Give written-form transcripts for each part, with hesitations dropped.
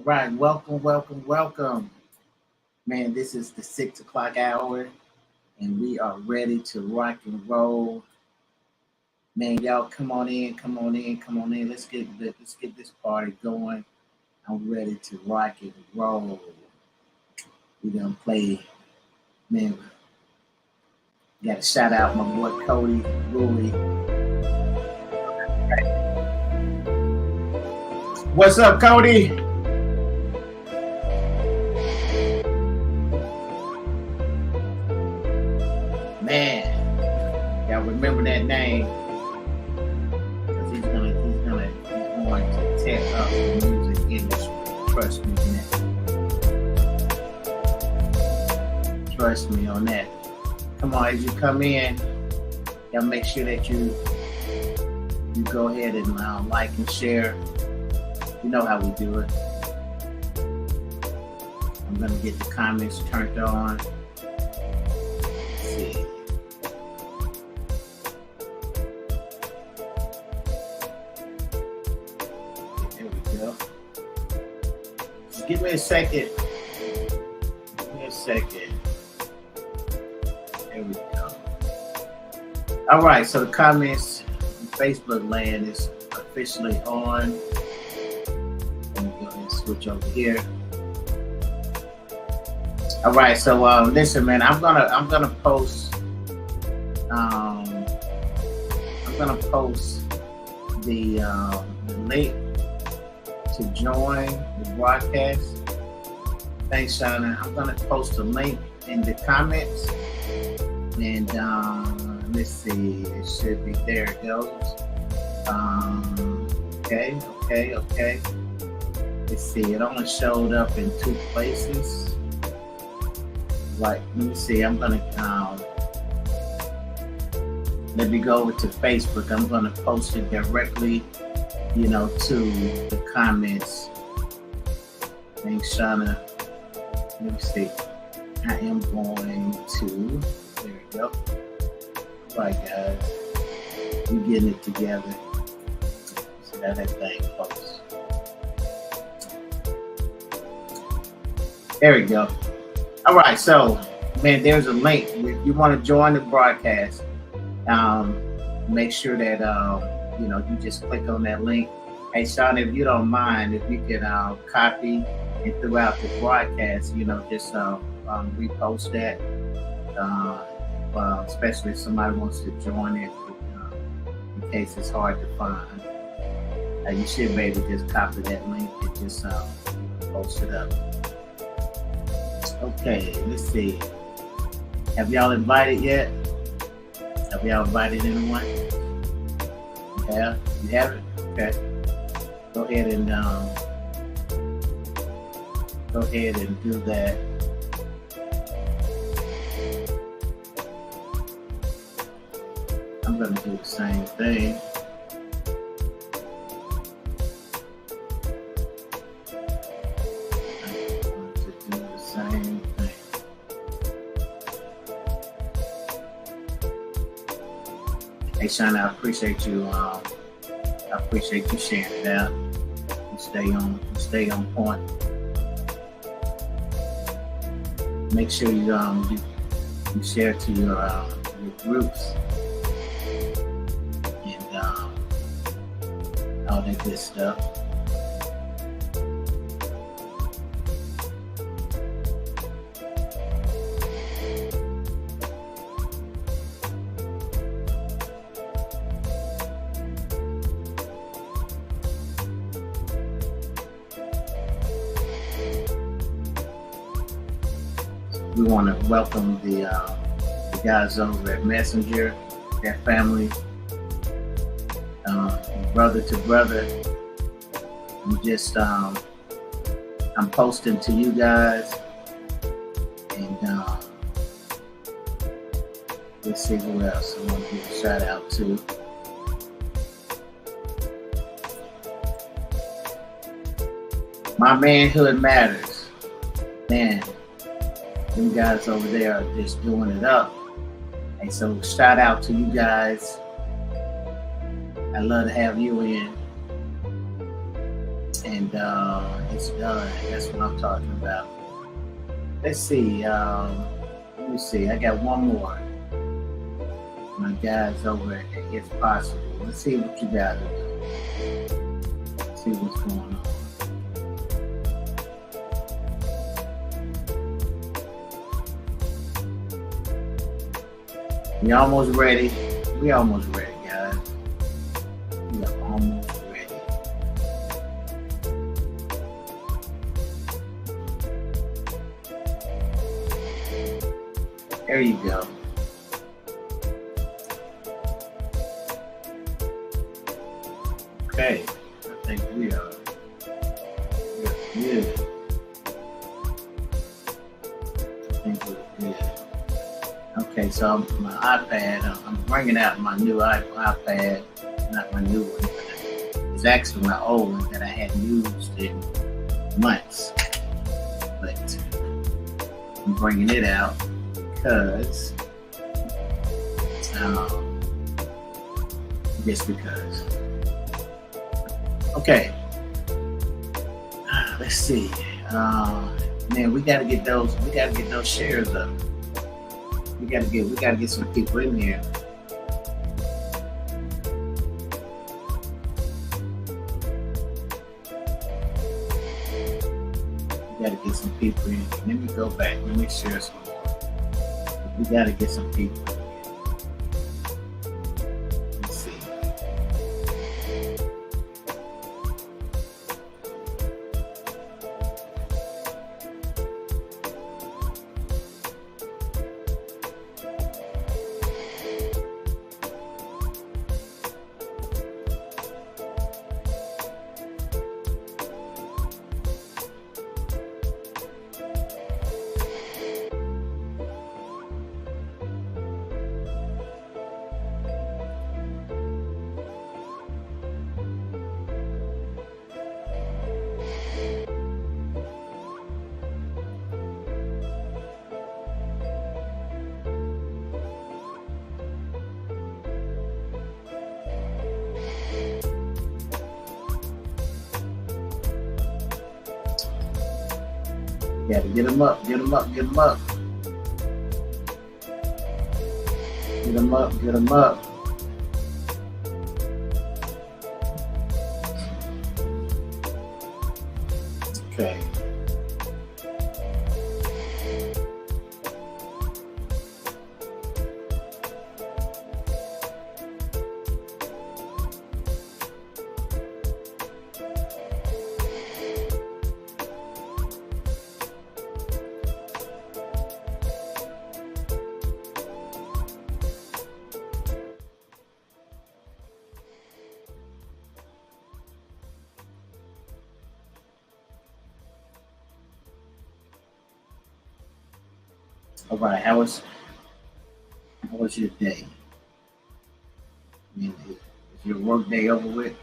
Right, welcome. Man, this is the 6 o'clock hour, and we are ready to rock and roll. Man, y'all, come on in. Let's get this party going. I'm ready to rock and roll. We're gonna play. Man, got to shout out my boy Cody Rui. What's up, Cody? Man, y'all remember that name because he's going to tear up the music industry. Trust me on that. Trust me on that. Come on, as you come in, y'all make sure that you go ahead and like and share. You know how we do it. I'm gonna get the comments turned on. Let's see. There we go. Just give me a second. There we go. All right, so the comments on Facebook land is officially on. Let me go ahead and switch over here. All right, so listen, man, I'm gonna post the link to join the broadcast. Thanks, Shauna. I'm gonna post a link in the comments, and let's see, it should be there. It goes. Okay. Let's see, it only showed up in 2 places. Like, let me see, I'm gonna let me go over to Facebook. I'm gonna post it directly, to the comments. Thanks, Shauna. Let me see. I am going to, there we go. All right, guys, we're getting it together. See how that thing posts. There we go. All right, so, man, there's a link. If you want to join the broadcast, make sure that, you just click on that link. Hey, Sean, if you don't mind, if you could copy and throughout the broadcast, just repost that, especially if somebody wants to join it, in case it's hard to find. You should be able to just copy that link and just post it up. Okay, let's see. Have y'all invited yet? Have y'all invited anyone? Yeah, you haven't? Okay. Go ahead and do that. I'm gonna do the same thing. Hey, Shauna, I appreciate you. I appreciate you sharing it out. You stay on point. Make sure you share to your groups and all that good stuff. We want to welcome the guys over at Messenger, that family, brother to brother. I'm posting to you guys, and let's see who else I want to give a shout out to. My manhood matters, man. Them guys over there are just doing it up. And so shout out to you guys. I'd love to have you in. And and it's done. That's what I'm talking about. Let's see. Let me see. I got one more. My guys over at It's Possible. Let's see what you got. Let's see what's going on. We almost ready. We almost ready, guys. We are almost ready. There you go. Okay, I think we are good. I think we're good. Okay, so my iPad, I'm bringing out my new iPad, not my new one, but it's actually my old one that I hadn't used in months. But I'm bringing it out because, just because. Okay, let's see. Man, we gotta get those shares up. We gotta get some people in here. We gotta get some people in. Let me go back. Let me share some more. We gotta get some people. Let's see. Gotta get them up, get them up, get them up. Get them up, get them up. Okay. All right, how was your day? I mean, is your work day over with?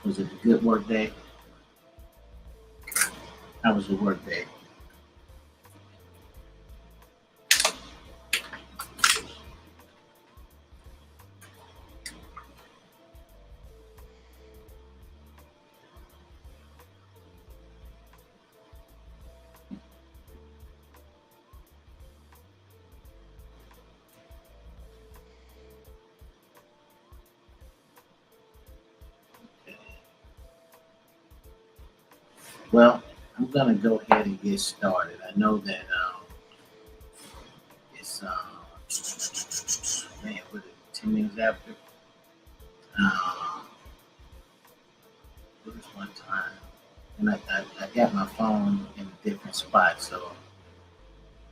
Was it a good work day? How was your work day? Well, I'm gonna go ahead and get started. I know that it's man, what is it, 10 minutes after? What is one time? And I got my phone in a different spot, so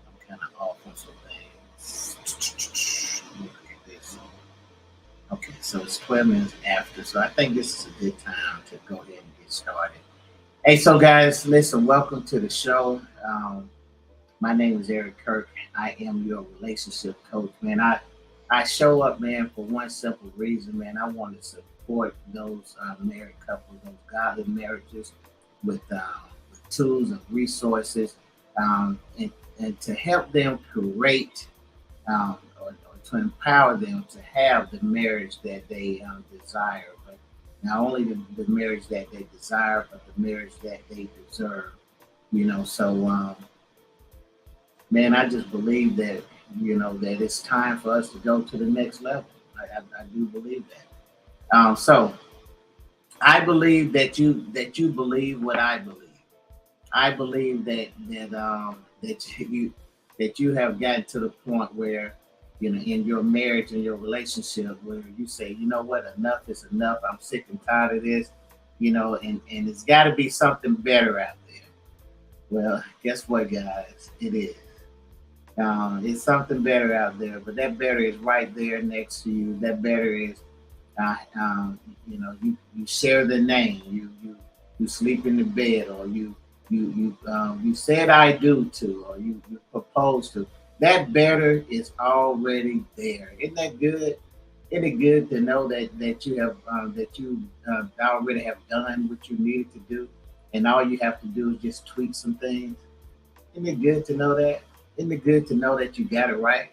I'm kind of off on some things. Let me look at this. Okay, so it's 12 minutes after, so I think this is a good time to go ahead and get started. Hey, so guys, listen, welcome to the show. My name is Eric Kirk. I am your relationship coach, man. I show up, man, for one simple reason, man. I want to support those married couples, those godly marriages with tools and resources, and to help them create or to empower them to have the marriage that they desire. But Not only the marriage that they desire, but the marriage that they deserve. So man, I just believe that that it's time for us to go to the next level. I do believe that. So I believe that you believe what I believe. I believe that you have gotten to the point where in your marriage and your relationship where you say, you know what, enough is enough. I'm sick and tired of this, and it's got to be something better out there. Well, guess what, guys? It is. It's something better out there, but that better is right there next to you. That better is, uh, um, you share the name. You sleep in the bed, or you said I do to, or you propose to. That better is already there. Isn't that good? Isn't it good to know that you have that you already have done what you needed to do, and all you have to do is just tweak some things? Isn't it good to know that? Isn't it good to know that you got it right?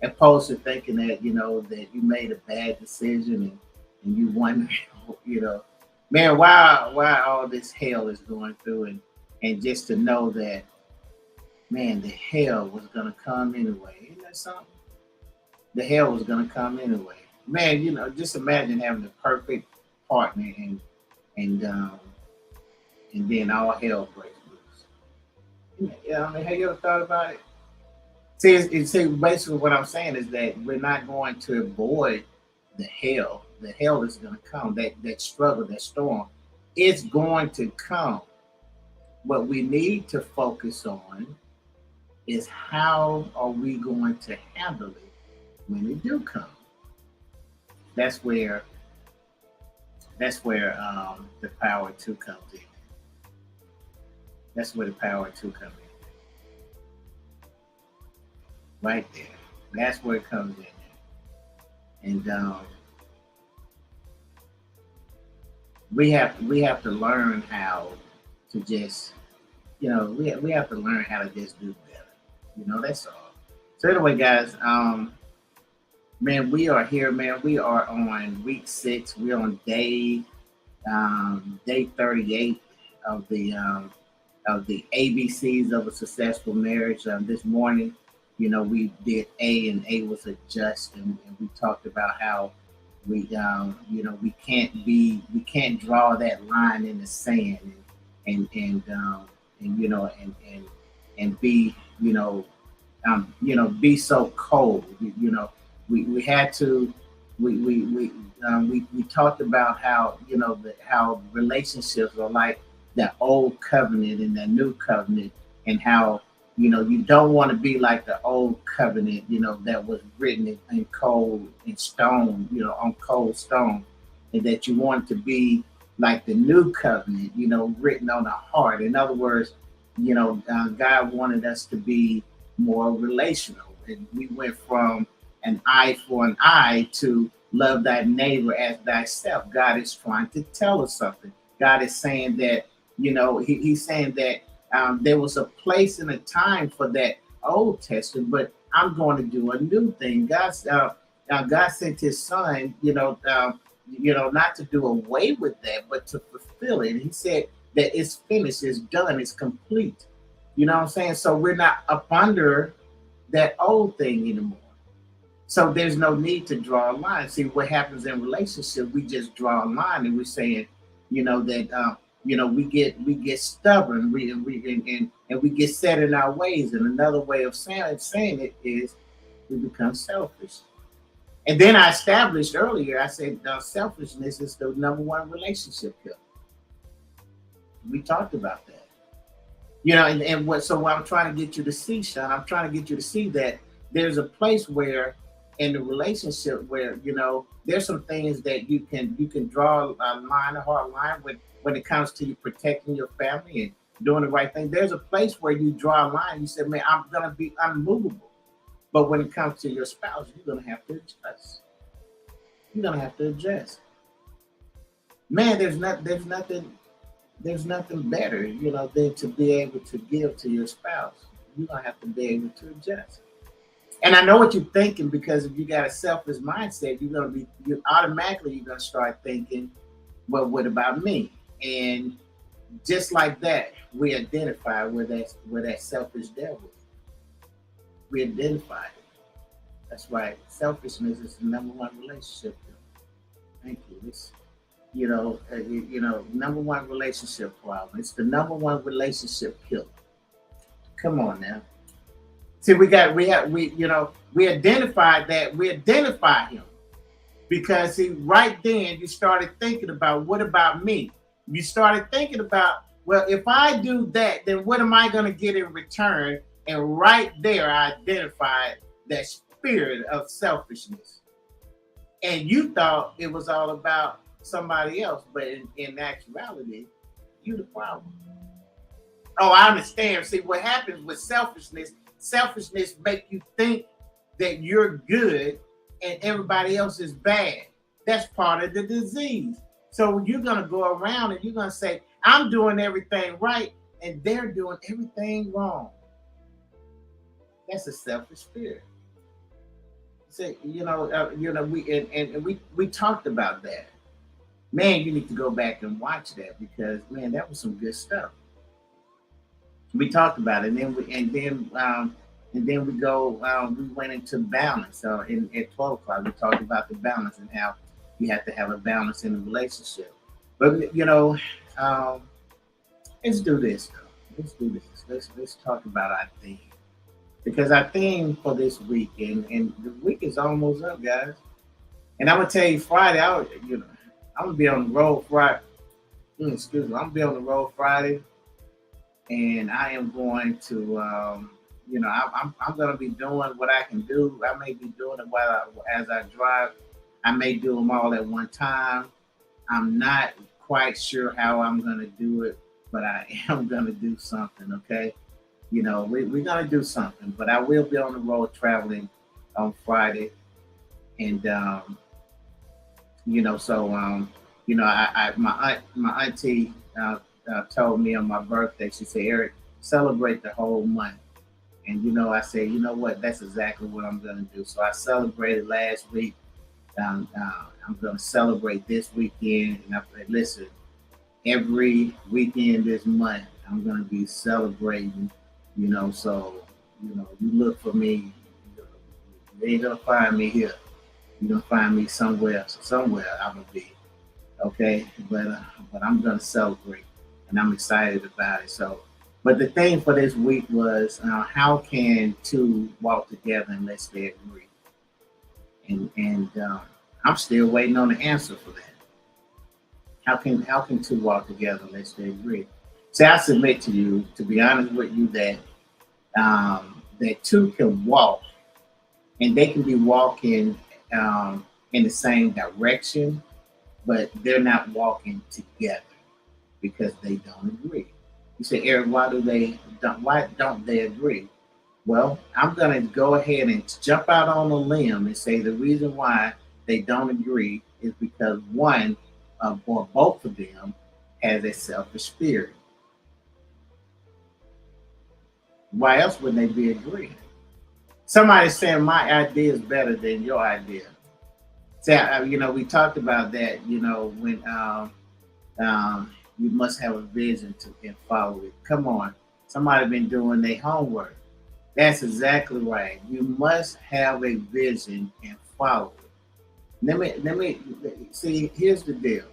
Opposed to thinking that that you made a bad decision, and you wonder, you know, man, why all this hell is going through, and just to know that, man, the hell was gonna come anyway. Isn't that something? The hell was gonna come anyway. Man, just imagine having the perfect partner, and then all hell breaks loose. Yeah, I mean, have you ever thought about it? See, basically what I'm saying is that we're not going to avoid the hell. The hell is going to come. That struggle, that storm, it's going to come. What we need to focus on is how are we going to handle it when it do come. That's where the power to comes in. That's where the power to comes in. Right there. That's where it comes in. And we have to learn how to just we have to learn how to just do better. That's all. So anyway, guys, man, we are here, man. We are on week 6. We're on day 38 of the ABCs of a successful marriage. This morning, we did A, and A was adjust, and we talked about how we can't draw that line in the sand, and be be so cold. We had to we talked about how how relationships are like that old covenant and that new covenant, and how you don't want to be like the old covenant, that was written in cold in stone, on cold stone, and that you want to be like the new covenant, written on the heart. In other words, God wanted us to be more relational, and we went from an eye for an eye to love thy neighbor as thyself. God is trying to tell us something. God is saying that, he's saying that there was a place and a time for that Old Testament, but I'm going to do a new thing. God sent His Son, not to do away with that, but to fulfill it. And He said that it's finished, it's done, it's complete. You know what I'm saying? So we're not up under that old thing anymore. So there's no need to draw a line. See, what happens in relationship, we just draw a line, and we're saying, that we get stubborn, and we get set in our ways. And another way of saying it is we become selfish. And then I established earlier, I said selfishness is the number one relationship killer. We talked about that. So what I'm trying to get you to see, Sean, I'm trying to get you to see that there's a place where in the relationship where, there's some things that you can draw a line, a hard line when it comes to you protecting your family and doing the right thing. There's a place where you draw a line. You say, man, I'm going to be unmovable. But when it comes to your spouse, you're going to have to adjust. You're going to have to adjust. Man, there's nothing better, than to be able to give to your spouse. You're going to have to be able to adjust. And I know what you're thinking, because if you got a selfish mindset, you're automatically going to start thinking, but what about me? And just like that, we identify where that selfish devil is. We identify it. That's right. Selfishness is the number one relationship killer. Thank you. It's number one relationship problem. It's the number one relationship killer. Come on now. See, we identified that. We identify him because see, right then you started thinking about what about me? You started thinking about, well, if I do that, then what am I going to get in return? And right there, I identified that spirit of selfishness. And you thought it was all about somebody else, but in actuality, you the problem. Oh, I understand. See, what happens with selfishness make you think that you're good and everybody else is bad. That's part of the disease. So you're going to go around and you're going to say, I'm doing everything right and they're doing everything wrong. That's a selfish spirit. So, we talked about that. Man, you need to go back and watch that because man, that was some good stuff. We talked about it, and then we went into balance. So at 12 o'clock, we talked about the balance and how you have to have a balance in a relationship. But let's do this though. Let's do this. Let's talk about our theme because our theme for this week and the week is almost up, guys. And I'm gonna tell you, Friday, I'm gonna be on the road Friday. Excuse me, I'm gonna be on the road Friday. And I am going to, I'm going to be doing what I can do. I may be doing it as I drive. I may do them all at one time. I'm not quite sure how I'm going to do it, but I am going to do something. Okay, we're going to do something. But I will be on the road traveling on Friday, and my auntie. Told me on my birthday, she said, Eric, celebrate the whole month. And, I said, you know what? That's exactly what I'm going to do. So I celebrated last week. I'm going to celebrate this weekend. And I said, listen, every weekend this month, I'm going to be celebrating, so, you look for me. You ain't going to find me here. You're going to find me somewhere. So somewhere I'm going to be. Okay? But I'm going to celebrate. And I'm excited about it. So, but the thing for this week was how can two walk together unless they agree? And I'm still waiting on the answer for that. How can two walk together unless they agree? So I submit to you, to be honest with you, that that two can walk, and they can be walking in the same direction, but they're not walking together. Because they don't agree. You say, Eric, why don't they agree? Well, I'm going to go ahead and jump out on a limb and say the reason why they don't agree is because one or both of them has a selfish spirit. Why else would they be agreeing? Somebody's saying my idea is better than your idea. So, we talked about that, when you must have a vision and follow it. Come on. Somebody been doing their homework. That's exactly right. You must have a vision and follow it. Let me see, here's the deal.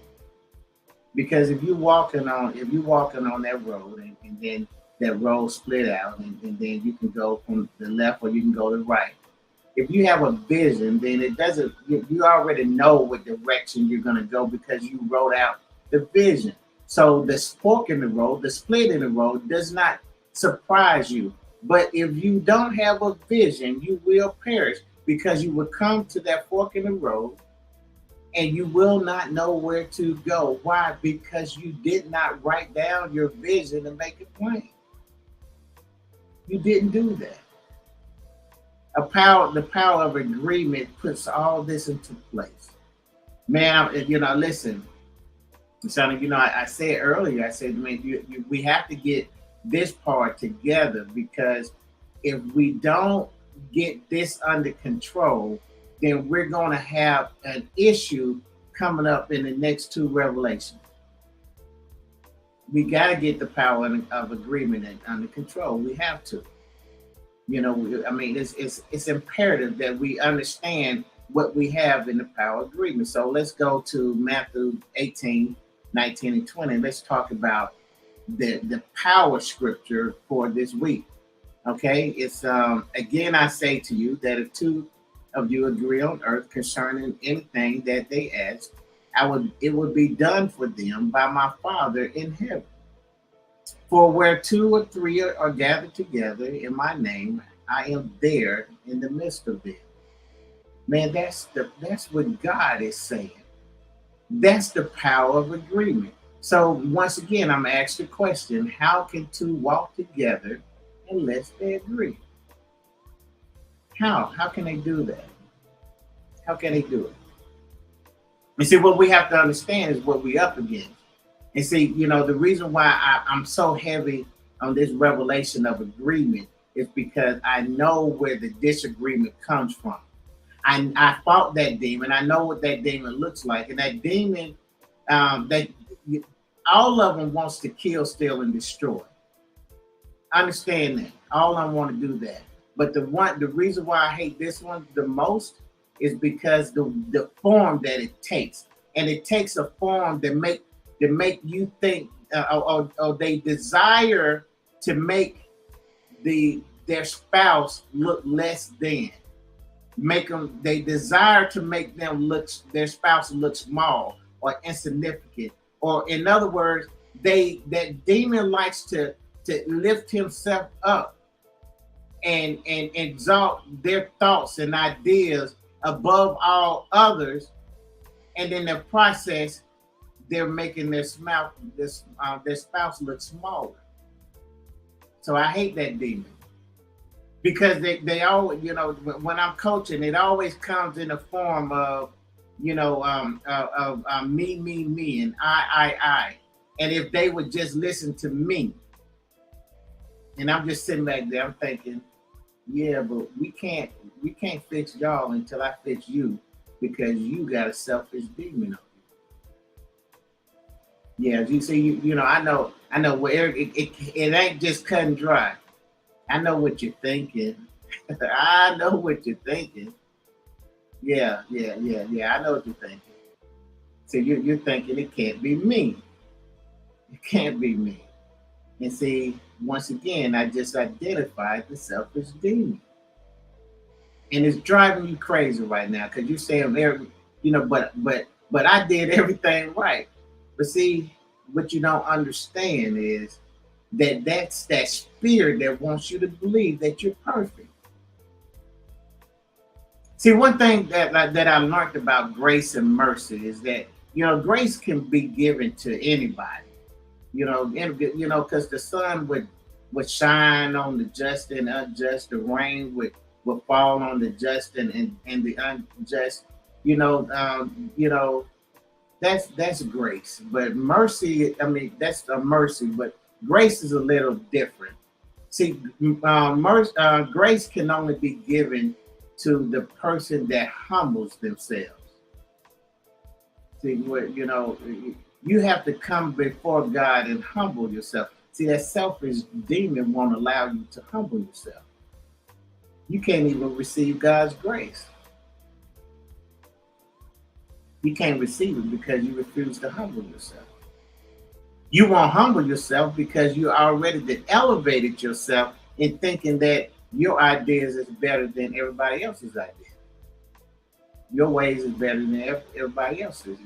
Because if you're walking on that road and then that road split out and then you can go from the left or you can go to the right. If you have a vision, then you already know what direction you're gonna go because you wrote out the vision. So the fork in the road, the split in the road does not surprise you. But if you don't have a vision, you will perish because you will come to that fork in the road and you will not know where to go. Why? Because you did not write down your vision and make it plain. You didn't do that. The power of agreement puts all this into place. Man, listen. So, I said earlier, I said, man, we have to get this part together because if we don't get this under control, then we're going to have an issue coming up in the next two revelations. We got to get the power of agreement under control. We have to. I mean, it's imperative that we understand what we have in the power agreement. So let's go to Matthew 18, 19, and 20. Let's talk about the power scripture for this week. Okay, it's again, I say to you that if two of you agree on earth concerning anything that they ask, it would be done for them by my Father in heaven. For where two or three are gathered together in my name, I am there in the midst of them. Man, that's what God is saying. That's the power of agreement. So once again, I'm asked the question: how can two walk together unless they agree? How? How can they do that? How can they do it? And see, what we have to understand is what we up against. And see, the reason why I'm so heavy on this revelation of agreement is because I know where the disagreement comes from. I fought that demon. I know what that demon looks like. And that demon, all of them wants to kill, steal, and destroy. I understand that. All of them want to do that. But the reason why I hate this one the most is because the form that it takes. And it takes a form that make you think, or they desire to make their spouse look less than. They desire to make their spouse look small or insignificant. Or in other words, that demon likes to lift himself up and exalt their thoughts and ideas above all others, and in the process, they're making their spouse look smaller. So I hate that demon, because they always, when I'm coaching, it always comes in the form of, me, and I. And if they would just listen to me, and I'm just sitting back there, I'm thinking, yeah, but we can't fix y'all until I fix you, because you got a selfish demon on you. Yeah, you see, I know where it ain't just cut and dry. I know what you're thinking. I know what you're thinking. Yeah. I know what you're thinking. So you're thinking it can't be me. It can't be me. And see, once again, I just identified the selfish demon. And it's driving you crazy right now, because you're saying, but I did everything right. But see, what you don't understand is that's that spirit that wants you to believe that you're perfect. See, one thing that I learned about grace and mercy is that, grace can be given to anybody. Because the sun would shine on the just and unjust. The rain would fall on the just and the unjust. That's grace. But mercy, that's a mercy. But grace is a little different. See, grace can only be given to the person that humbles themselves. See, you have to come before God and humble yourself. See, that selfish demon won't allow you to humble yourself. You can't even receive God's grace. You can't receive it because you refuse to humble yourself. You won't humble yourself because you already elevated yourself in thinking that your ideas is better than everybody else's ideas. Your ways is better than everybody else's.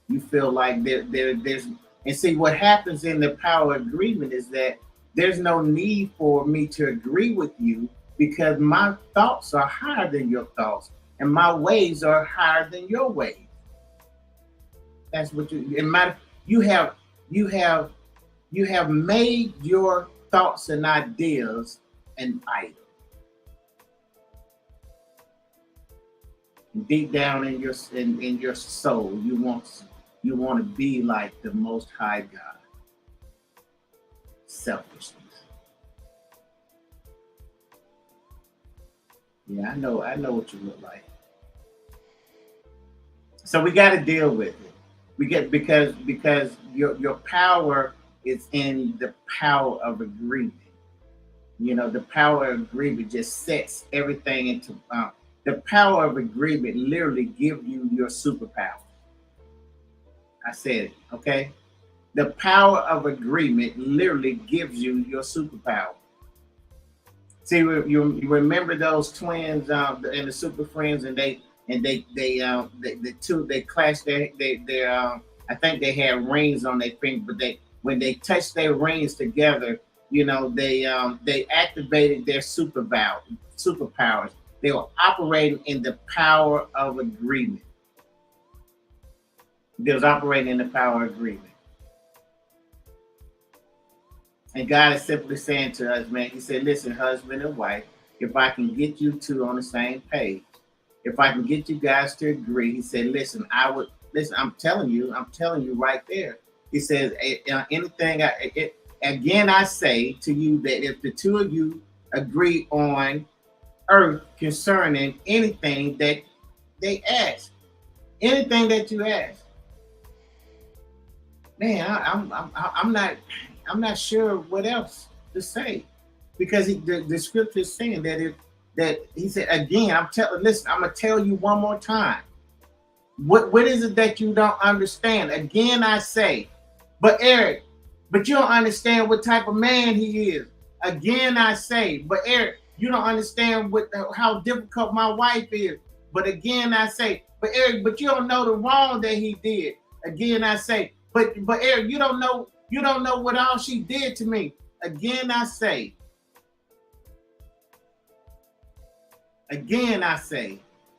You feel like there's, and see, what happens in the power agreement is that there's no need for me to agree with you, because my thoughts are higher than your thoughts and my ways are higher than your ways. That's what you have made your thoughts and ideas an idol. Deep down in your soul, you want to be like the Most High God. Selfishness. Yeah, I know what you look like. So we got to deal with it. We get because your power is in the power of agreement. You know, the power of agreement just sets everything into the power of agreement literally give you your superpower. I said it, okay? The power of agreement literally gives you your superpower. See, you remember those twins and the super friends, and the two they clashed their I think they had rings on their finger, but they when they touched their rings together, you know, they activated their superpowers. They were operating in the power of agreement. They was operating in the power of agreement. And God is simply saying to us, man, he said, listen, husband and wife, if I can get you two on the same page, if I can get you guys to agree, he said, listen, I'm telling you right there. He says, anything, again, I say to you that if the two of you agree on earth concerning anything that they ask, anything that you ask, man, I'm not sure what else to say, because the scripture is saying that he said again. Listen, I'm gonna tell you one more time. What is it that you don't understand? Again, I say, but Eric, but you don't understand what type of man he is. Again, I say, but Eric, you don't understand how difficult my wife is. But again, I say, but Eric, but you don't know the wrong that he did. Again, I say, but Eric, you don't know what all she did to me. Again, I say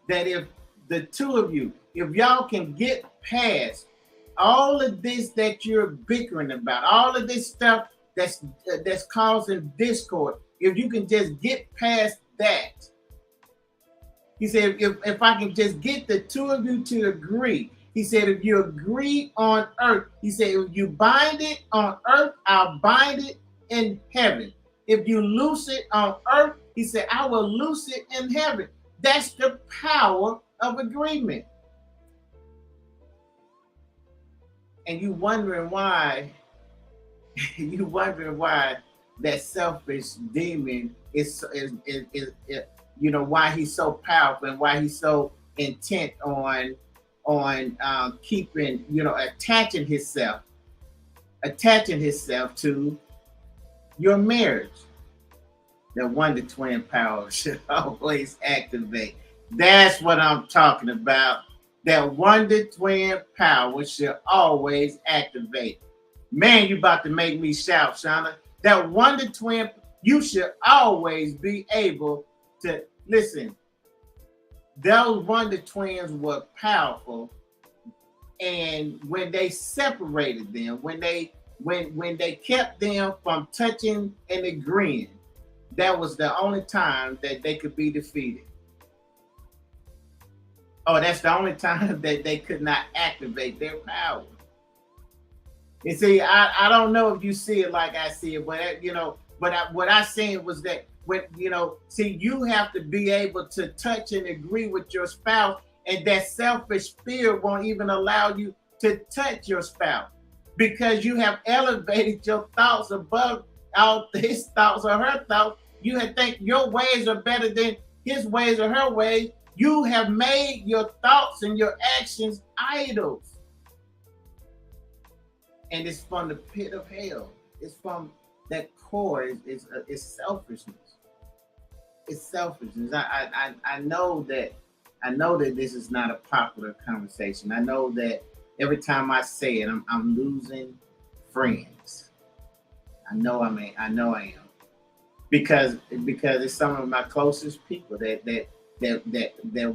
that if the two of you, if y'all can get past all of this that you're bickering about, all of this stuff that's causing discord, if you can just get past that, he said, if I can just get the two of you to agree, he said, if you agree on earth, he said, if you bind it on earth, I'll bind it in heaven. If you loose it on earth, he said, I will loose it in heaven. That's the power of agreement. And you wondering why that selfish demon is you know, why he's so powerful and why he's so intent on keeping, you know, attaching himself to your marriage. The wonder twin power should always activate. That's what I'm talking about. That wonder twin power should always activate. Man, you about to make me shout, Shauna. That wonder twin, you should always be able to listen. Those wonder twins were powerful, and when they separated them, when they kept them from touching and agreeing, that was the only time that they could be defeated. Oh, that's the only time that they could not activate their power. And see, I don't know if you see it like I see it, but you know, what I seen was that when, you know, see, you have to be able to touch and agree with your spouse, and that selfish fear won't even allow you to touch your spouse, because you have elevated your thoughts above all his thoughts or her thoughts. You have think your ways are better than his ways or her ways. You have made your thoughts and your actions idols. And it's from the pit of hell. It's from that core. It's selfishness. It's selfishness. I know that this is not a popular conversation. I know that every time I say it, I'm losing friends. I know I am. Because it's some of my closest people that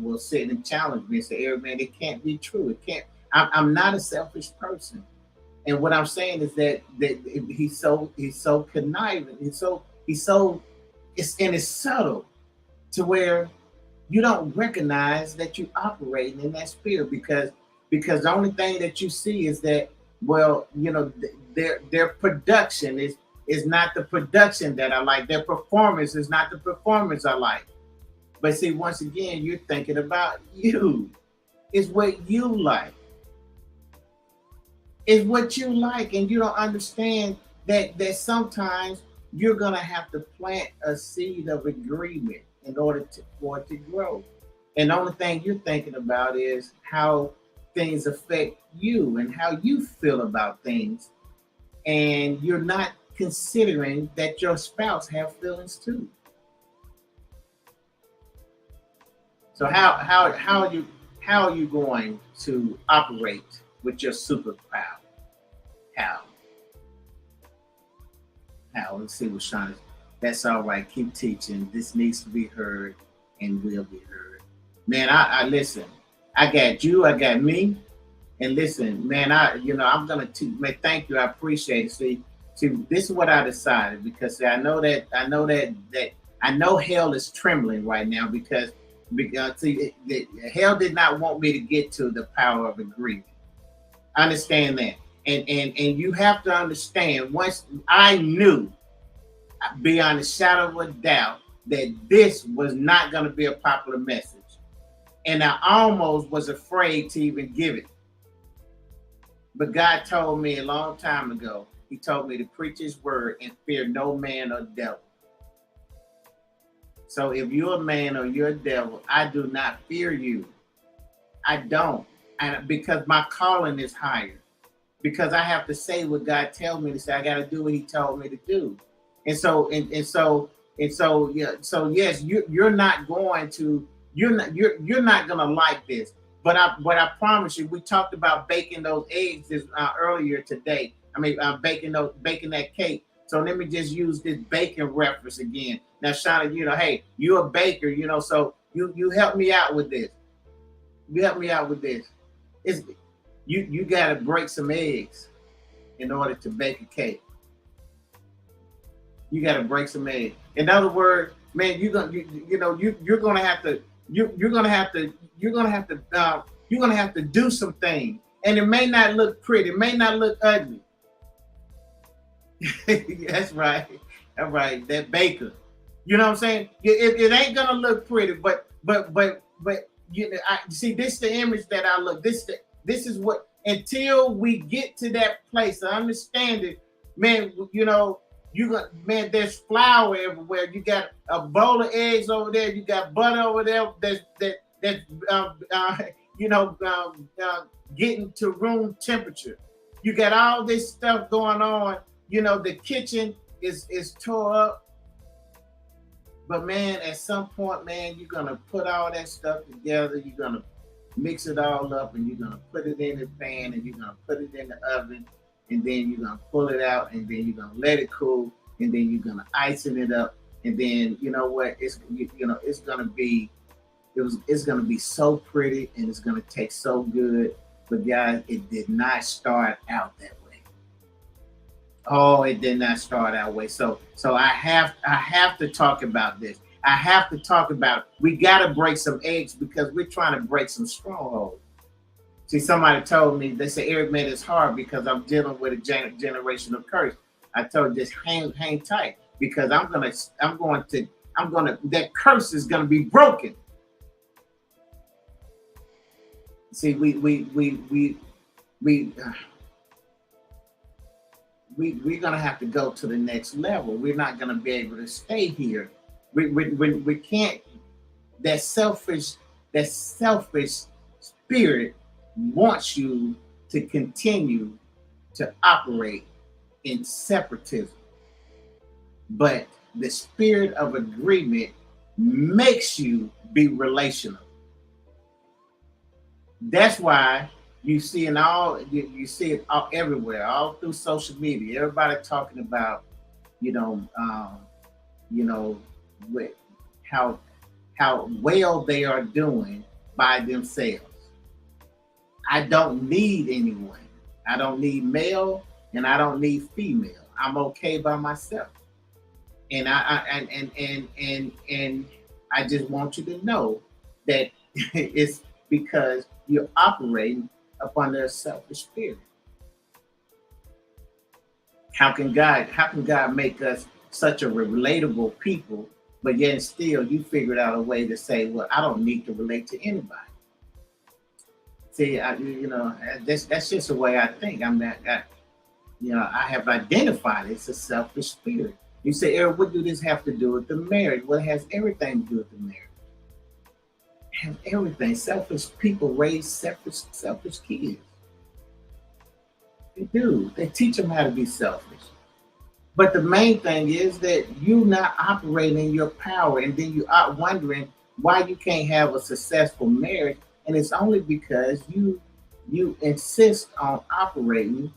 will sit and challenge me and say, Eric, man, it can't be true. It can't. I'm not a selfish person. And what I'm saying is that he's so conniving. It's subtle to where you don't recognize that you're operating in that spirit, because the only thing that you see is that, well, you know, their production is not the production that I like. Their performance is not the performance I like. But see, once again, you're thinking about you. It's what you like. It's what you like, and you don't understand that sometimes you're gonna have to plant a seed of agreement in order for it to grow. And the only thing you're thinking about is how things affect you and how you feel about things, and you're not considering that your spouse have feelings too. So how are you going to operate with your superpower? How? How? Let's see what Sean is. That's all right. Keep teaching. This needs to be heard and will be heard. Man, I listen. I got you. I got me. And listen, man, I'm gonna man, thank you. I appreciate it. See, this is what I decided, because see, I know hell is trembling right now because see, hell did not want me to get to the power of agreement. I understand that, and you have to understand. Once I knew beyond a shadow of a doubt that this was not going to be a popular message, and I almost was afraid to even give it. But God told me a long time ago, he told me to preach his word and fear no man or devil. So if you're a man or you're a devil, I do not fear you. I don't. And because my calling is higher. Because I have to say what God tells me to say. I got to do what he told me to do. And so yeah, so yes, you're not going to like this. But I promise you, we talked about baking those eggs earlier today. I mean, baking that cake. So let me just use this baking reference again. Now, Shauna, hey, you're a baker, so you help me out with this. You help me out with this. You got to break some eggs in order to bake a cake. You got to break some eggs. In other words, man, you're gonna have to do some things, and it may not look pretty, it may not look ugly. That's right. That's right. That baker. You know what I'm saying? It ain't gonna look pretty, but see, this is the image that I look. This is what, until we get to that place, I understand it, man. Man, there's flour everywhere. You got a bowl of eggs over there. You got butter over there. Getting to room temperature. You got all this stuff going on. The kitchen is tore up. But man, at some point, man, you're gonna put all that stuff together. You're gonna mix it all up, and you're gonna put it in the pan, and you're gonna put it in the oven, and then you're gonna pull it out, and then you're gonna let it cool, and then you're gonna icing it up, and then you know what? It's gonna be so pretty, and it's gonna taste so good. But guys, it did not start out that way. Oh, it did not start that way. So I have to talk about this. I have to talk about, we got to break some eggs, because we're trying to break some strongholds. See, somebody told me, they said, Eric, man, it's hard because I'm dealing with a generational curse. I told you, just hang tight, because that curse is going to be broken. See, we're going to have to go to the next level. We're not going to be able to stay here. We can't. That selfish spirit wants you to continue to operate in separatism. But the spirit of agreement makes you be relational. That's why you see you see it all everywhere, all through social media. Everybody talking about, with how well they are doing by themselves. I don't need anyone. I don't need male, and I don't need female. I'm okay by myself. And I just want you to know that it's because you're operating upon their selfish spirit. How can God make us such a relatable people, but yet still you figured out a way to say, well, I don't need to relate to anybody. See, that's just the way I think. I mean, I have identified it. It's a selfish spirit. You say, Eric, what do this have to do with the marriage? Well, it has everything to do with the marriage. It has everything. Selfish people raise selfish kids. They do. They teach them how to be selfish. But the main thing is that you not operating in your power, and then you are wondering why you can't have a successful marriage, and it's only because you insist on operating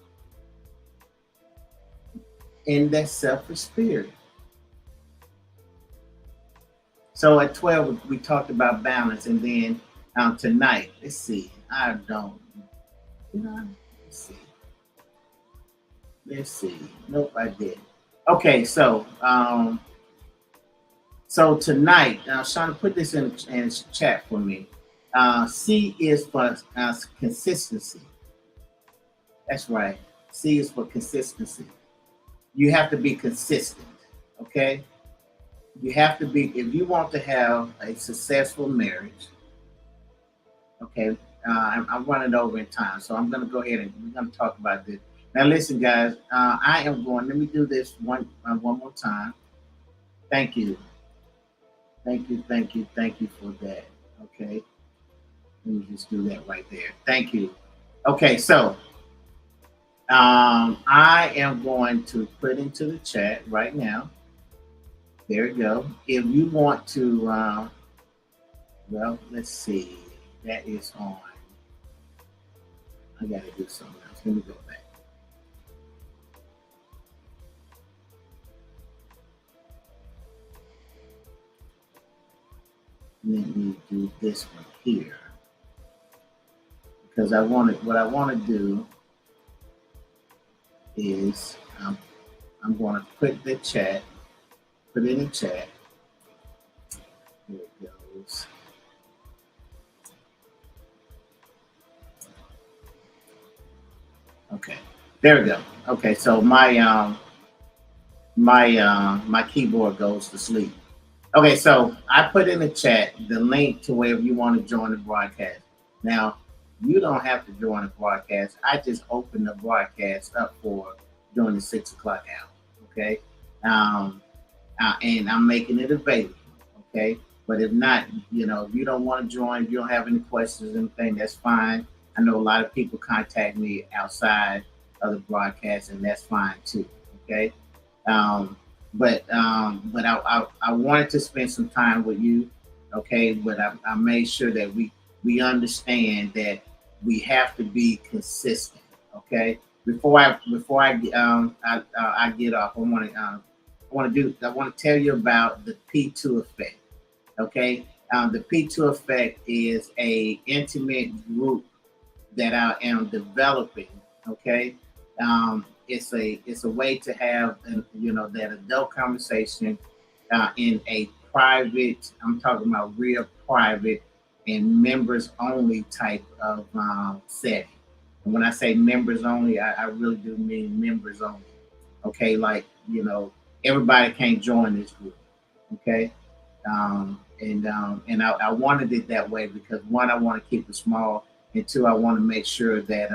in that selfish spirit. So at 12, we talked about balance, and then tonight, let's see. I don't, let's see. Let's see. Nope, I didn't. Okay, so tonight, Shauna, put this in chat for me. C is for consistency. That's right. C is for consistency. You have to be consistent. Okay. You have to be, if you want to have a successful marriage. Okay. I'm running over in time, so I'm going to go ahead and we're going to talk about this. Now, listen, guys. I am going. Let me do this one more time. Thank you. Thank you for that. Okay. Let me just do that right there. Thank you. Okay, so I am going to put into the chat right now. There we go. If you want to, well, let's see. That is on. I got to do something else. Let me go back. Let me do this one here. Because what I want to do is I'm going to put it in the chat. Here it goes. Okay, there we go. Okay, so my keyboard goes to sleep. Okay, so I put in the chat the link to wherever you want to join the broadcast. Now, you don't have to join the broadcast. I just opened the broadcast up for during the 6 o'clock hour. Okay, and I'm making it available. Okay, but if not, if you don't want to join, if you don't have any questions or anything, that's fine. I know a lot of people contact me outside of the broadcast, and that's fine too. Okay, but I wanted to spend some time with you. Okay, but I made sure that we understand that we have to be consistent. Okay, before I get off, I want to tell you about the P2 effect. Okay, the P2 effect is a intimate group that I am developing. Okay, it's a way to have that adult conversation in a private. I'm talking about real private and members only type of setting. And when I say members only, I really do mean members only. Okay, like everybody can't join this group. Okay, and I wanted it that way because one, I want to keep it small, and two, I want to make sure that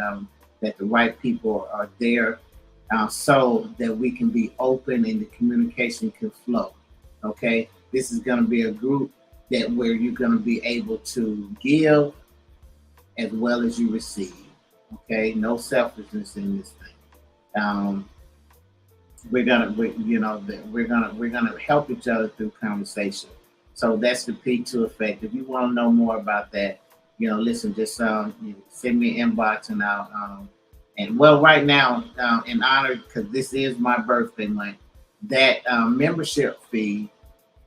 that the right people are there, so that we can be open and the communication can flow. Okay, this is going to be a group that where you're going to be able to give as well as you receive. Okay, no selfishness in this thing. We're gonna help each other through conversation. So that's the P2 effect. If you want to know more about that, listen, just send me an inbox and I'll and well, right now, in honor, because this is my birthday month, that membership fee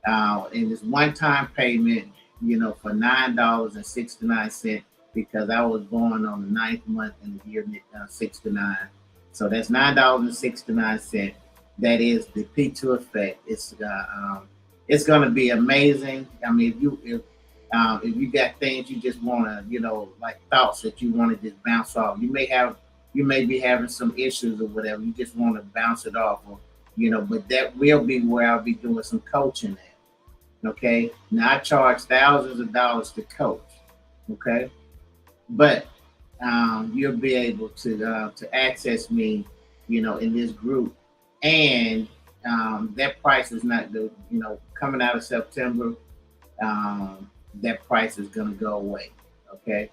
and this one-time payment, for $9.69, because I was born on the 9th month in the year 69. So that's $9.69. That is the P2 effect. It's going to be amazing. I mean, if you got things you just want to, like thoughts that you want to just bounce off, you may be having some issues or whatever. You just want to bounce it off, or, but that will be where I'll be doing some coaching at. Okay. Now I charge thousands of dollars to coach. Okay. But you'll be able to access me, in this group. And that price is not the, coming out of September, that price is going to go away. Okay.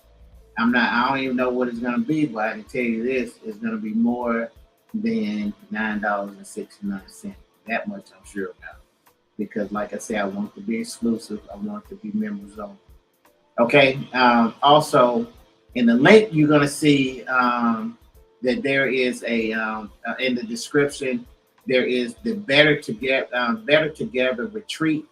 I don't even know what it's going to be, but I can tell you this, it's going to be more than $9.69. That much I'm sure about. Because like I said, I want it to be exclusive. I want it to be members only. Okay. Also, in the link, you're going to see that there is in the description, there is the Better Together retreat.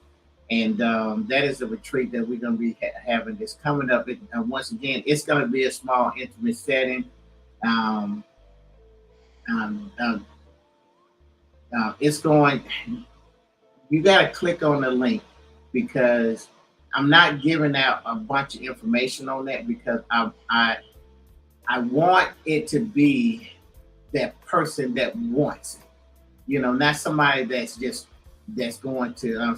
And that is a retreat that we're going to be having this coming up. Once again, it's going to be a small, intimate setting. It's going, you got to click on the link, because I'm not giving out a bunch of information on that, because I want it to be that person that wants it. Not somebody that's going to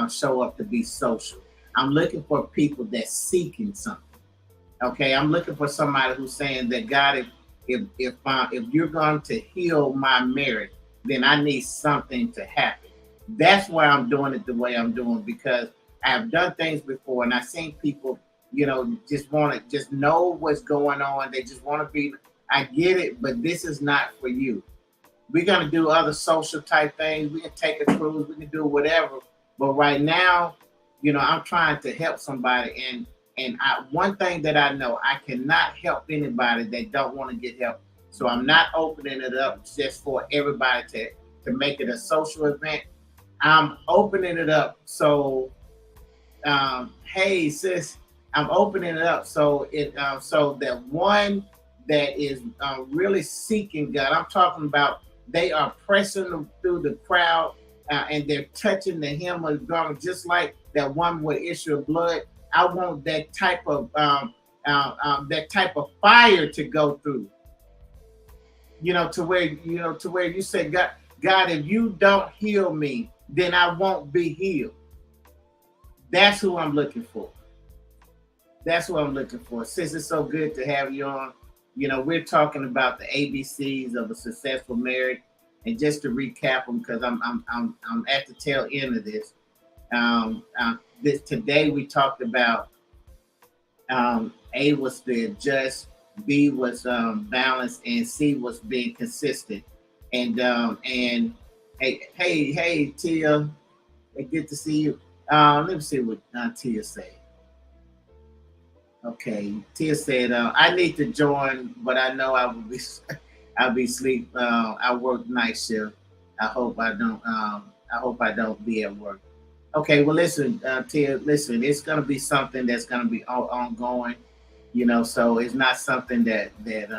show up to be social. I'm looking for people that's seeking something. Okay, I'm looking for somebody who's saying that, God, if you're going to heal my marriage, then I need something to happen. That's why I'm doing it the way I'm doing, because I've done things before, and I've seen people, just want to just know what's going on. They just want to be. I get it, but this is not for you. We're going to do other social type things. We can take a cruise. We can do whatever. But right now, I'm trying to help somebody. And one thing that I know, I cannot help anybody that don't want to get help. So I'm not opening it up just for everybody to make it a social event. I'm opening it up. So, hey, sis, I'm opening it up. So so that one that is really seeking God, I'm talking about, they are pressing through the crowd and they're touching the hem of the garment, just like that one with issue of blood. I want that type of fire to go through. To where you say, God, if you don't heal me, then I won't be healed. That's who I'm looking for. That's what I'm looking for. Sis, it's so good to have you on. We're talking about the ABCs of a successful marriage, and just to recap them, because I'm at the tail end of this. Today we talked about A was the just, B was balanced, and C was being consistent. And hey Tia, good to see you. Let me see what Tia said. Okay, Tia said, I need to join, but I know I'll be asleep. I work night shift. I hope I don't be at work. Okay, well, listen, Tia, listen, it's gonna be something that's gonna be ongoing, so it's not something that that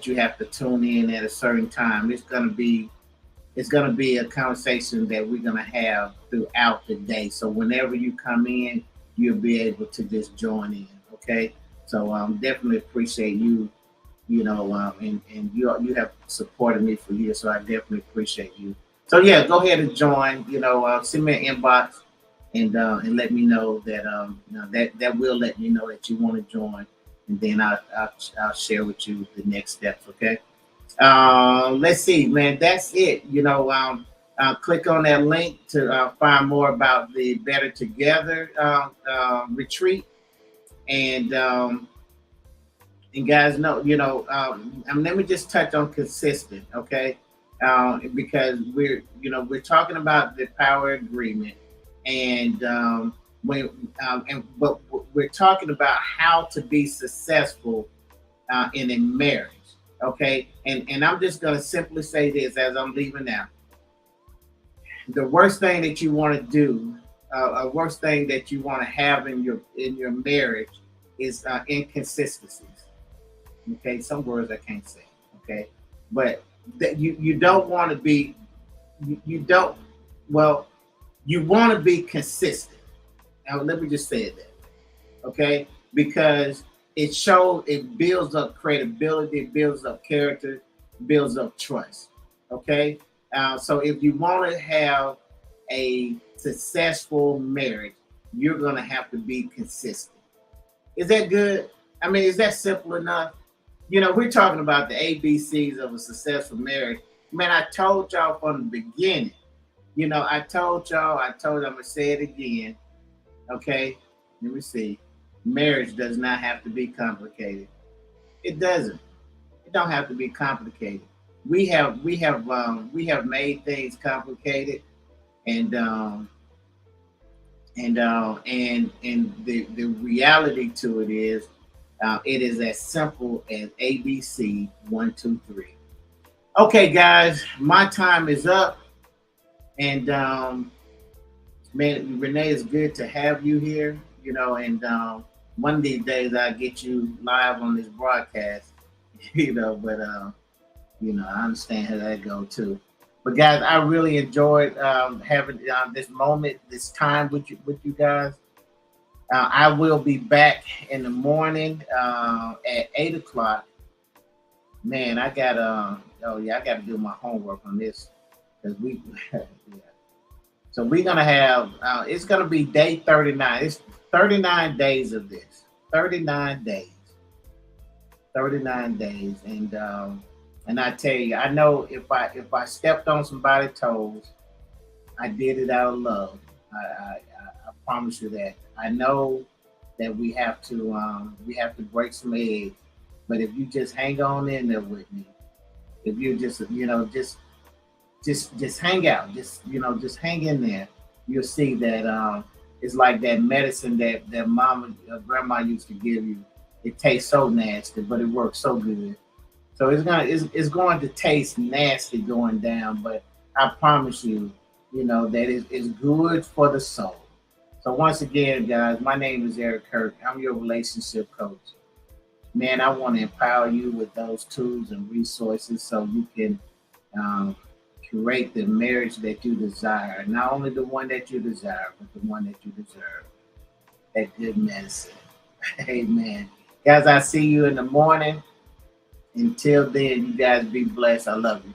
you have to tune in at a certain time. It's gonna be a conversation that we're gonna have throughout the day. So whenever you come in, you'll be able to just join in. Okay, so definitely appreciate you. And you have supported me for years, so I definitely appreciate you. So yeah, go ahead and join. Send me an inbox and let me know that that will let me know that you want to join, and then I'll share with you the next steps. Okay. Let's see, man. That's it. Click on that link to find more about the Better Together retreat, and guys know, let me just touch on consistent, okay? Because we're talking about the power agreement, and but we're talking about how to be successful in a marriage, okay? And I'm just gonna simply say this as I'm leaving now. The worst thing that you want to do, worst thing that you want to have in your marriage is inconsistencies. Okay, some words I can't say. Okay, but that you don't want to be, you want to be consistent. Now let me just say that. Okay, because it builds up credibility, it builds up character, builds up trust. Okay, so if you want to have a successful marriage, you're gonna have to be consistent. Is that good? I mean, is that simple enough? You know, we're talking about the ABCs of a successful marriage. Man, I told y'all from the beginning. You know, I told y'all, I'm gonna say it again. Okay, let me see. Marriage does not have to be complicated. It doesn't. It don't have to be complicated. We have made things complicated, and the reality to it is as simple as ABC 1, 2, 3. Okay, guys, my time is up, and man, Renee, it's good to have you here. You know, and one of these days I'll get you live on this broadcast. You know, but I understand how that go too. But guys, I really enjoyed having this moment, this time with you guys. I will be back in the morning at 8 o'clock. Man, I got I got to do my homework on this because yeah. So we're gonna have it's gonna be day 39. It's 39 days of this. 39 days. 39 days, and I tell you, I know if I stepped on somebody's toes, I did it out of love. I promise you that. I know that we have to break some eggs, but if you just hang on in there with me, if you just hang out, just hang in there, you'll see that it's like that medicine that mama grandma used to give you. It tastes so nasty, but it works so good. So it's going to taste nasty going down, but I promise you, that it's good for the soul. So once again, guys, my name is Eric Kirk. I'm your relationship coach. Man, I want to empower you with those tools and resources so you can um, create the marriage that you desire. Not only the one that you desire, but the one that you deserve. That good medicine. Amen. Guys, I see you in the morning. Until then, you guys be blessed. I love you.